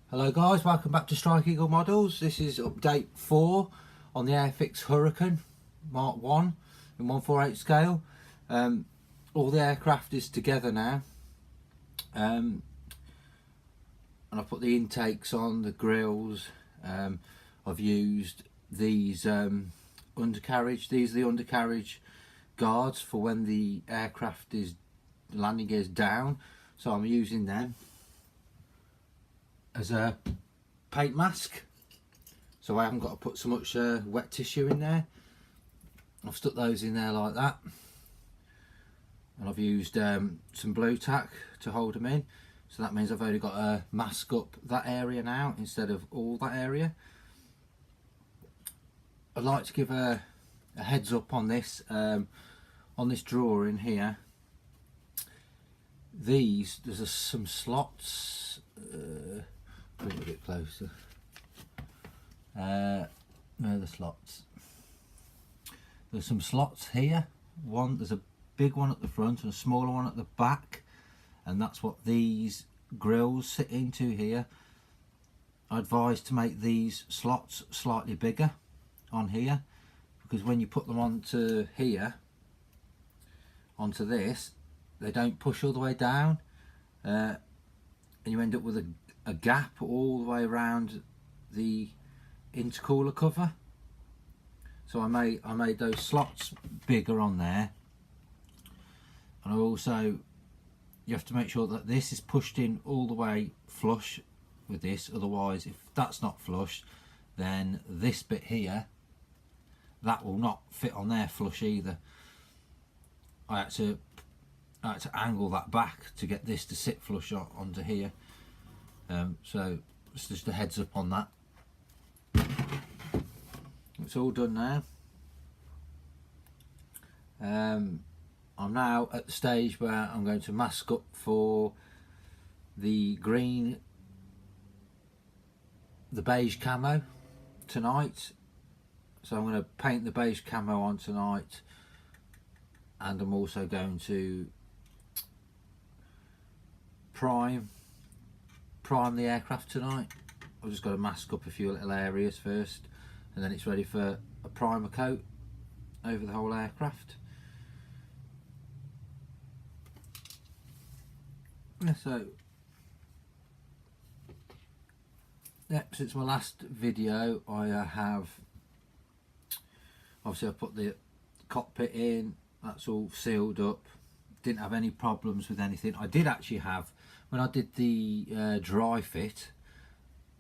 Hello guys, welcome back to Strike Eagle Models. This is update 4 on the Airfix Hurricane Mark 1 in 1/4/8 scale. All the aircraft is together now, and I've put the intakes on, the grills. I've used these undercarriage. These are the undercarriage guards for when the aircraft is landing gears down, so I'm using them as a paint mask, so I haven't got to put so much wet tissue in there. I've stuck those in there like that, and I've used some blue tack to hold them in, so that means I've only got to mask up that area now instead of all that area. I'd like to give a heads up on this drawing here. There's some slots. Bring it a bit closer. Where are the slots? There's some slots here. There's a big one at the front and a smaller one at the back, and that's what these grills sit into here. I advise to make these slots slightly bigger on here, because when you put them onto here, onto this, they don't push all the way down, and you end up with a gap all the way around the intercooler cover. So I made those slots bigger on there, and you have to make sure that this is pushed in all the way flush with this. Otherwise, if that's not flush, then this bit here, that will not fit on there flush either. I had to angle that back to get this to sit flush onto here. So it's just a heads up on that. It's all done now. I'm now at the stage where I'm going to mask up for the beige camo tonight. So I'm going to paint the beige camo on tonight, and I'm also going to prime the aircraft tonight. I've just got to mask up a few little areas first, and then it's ready for a primer coat over the whole aircraft. Since my last video, I have obviously I've put the cockpit in. That's all sealed up. Didn't have any problems with anything. I did actually have, when I did the dry fit,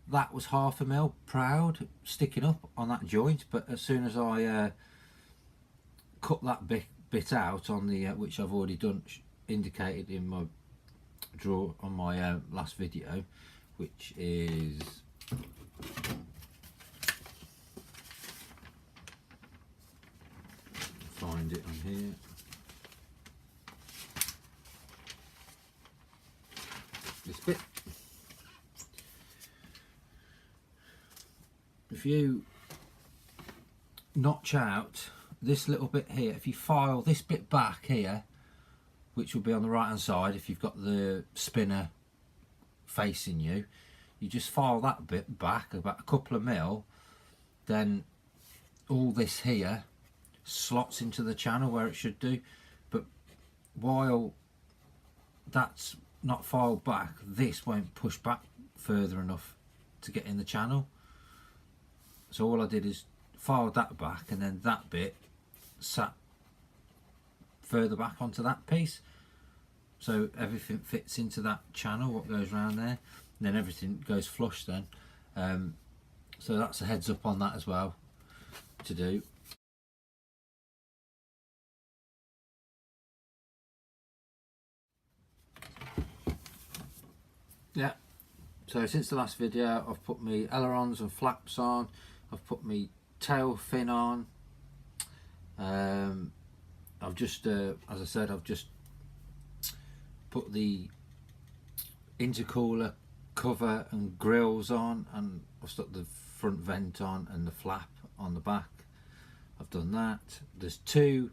that was 1/2 mm proud sticking up on that joint, but as soon as I cut that bit out on the which I've already done, indicated in my draw on my last video, which is find it on here. This bit. If you notch out this little bit here, if you file this bit back here, which will be on the right hand side if you've got the spinner facing you, you just file that bit back about a couple of mil, then all this here slots into the channel where it should do. But while that's not filed back, this won't push back further enough to get in the channel. So all I did is file that back, and then that bit sat further back onto that piece, so everything fits into that channel what goes around there, and then everything goes flush then. So that's a heads up on that as well to do. Yeah, so since the last video, I've put my ailerons and flaps on, I've put my tail fin on. I've just, as I said, I've just put the intercooler cover and grills on, and I've stuck the front vent on and the flap on the back. I've done that. There's 2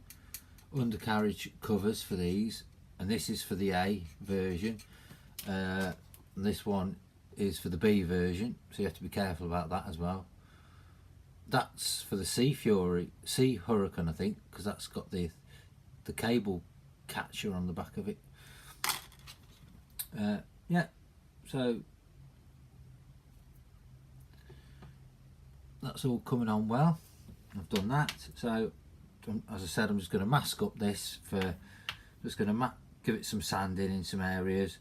undercarriage covers for these, and this is for the A version. This one is for the B version, so you have to be careful about that as well. That's for the Sea Hurricane, I think, because that's got the cable catcher on the back of it. Yeah, so that's all coming on well. I've done that. So as I said, I'm just going to mask up this for, just going to give it some sanding in some areas,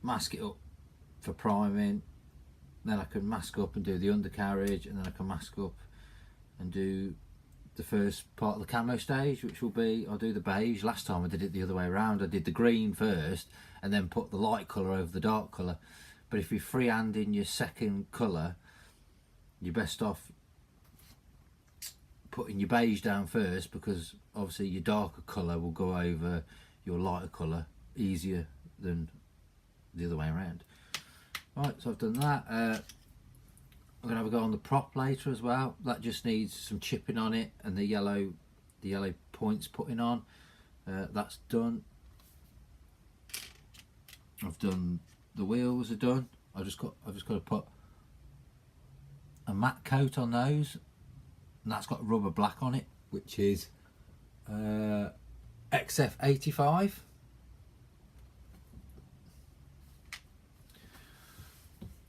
mask it up for priming, then I can mask up and do the undercarriage, and then I can mask up and do the first part of the camo stage, which will be, I'll do the beige. Last time I did it the other way around. I did the green first and then put the light colour over the dark colour. But if you're freehanding your second colour, you're best off putting your beige down first, because obviously your darker colour will go over your lighter colour easier than the other way around. Right, so I've done that. I'm going to have a go on the prop later as well. That just needs some chipping on it and the yellow points putting on. That's done. I've done the wheels are done. I've just got to put a matte coat on those, and that's got rubber black on it, which is XF85.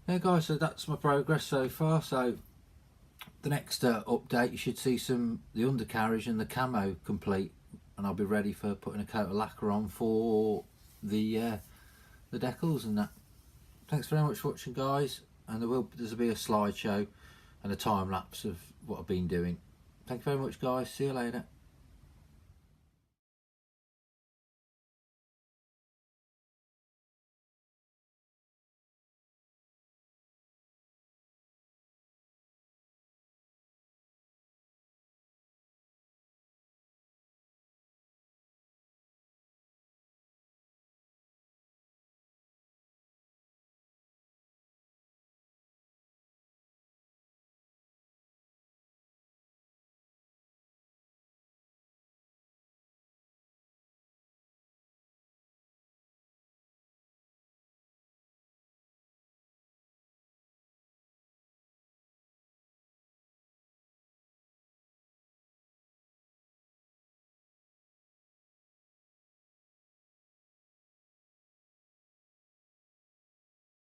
Yeah guys, so that's my progress so far. So the next update, you should see the undercarriage and the camo complete, and I'll be ready for putting a coat of lacquer on for the decals and that. Thanks very much for watching guys, and there'll be a slideshow and a time lapse of what I've been doing. Thank you very much guys, see you later.